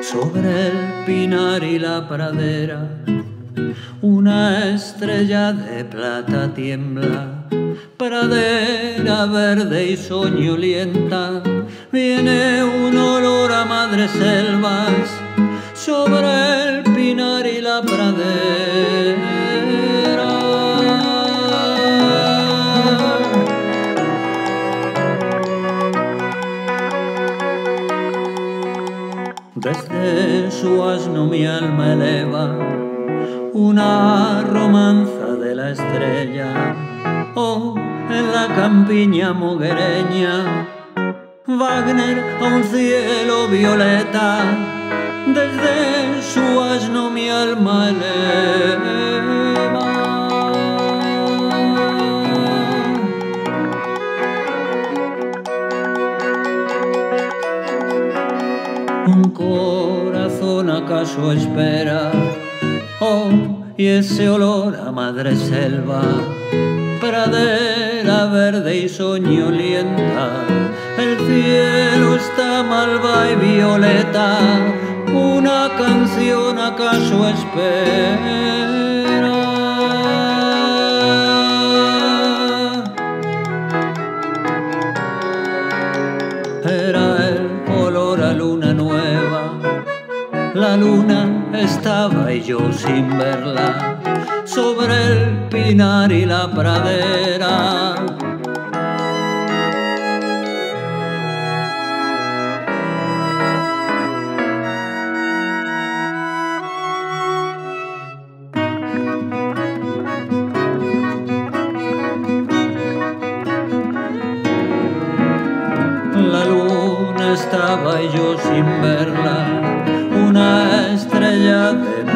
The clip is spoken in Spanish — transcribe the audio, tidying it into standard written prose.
Sobre el pinar y la pradera, una estrella de plata tiembla. Pradera verde y soñolienta, viene un olor a madres selvas. Sobre el pinar y la pradera, desde su asno mi alma eleva una romanza de la estrella. Oh, en la campiña moguereña, Wagner a un cielo violeta, desde su asno mi alma eleva. Un corazón acaso espera, oh, y ese olor a madre selva. Pradera verde y soñolienta, el cielo está malva y violeta, una canción acaso espera. Era el olor a luna nueva, la luna estaba y yo sin verla, sobre el pinar y la pradera. La luna estaba y yo sin verla, una estrella de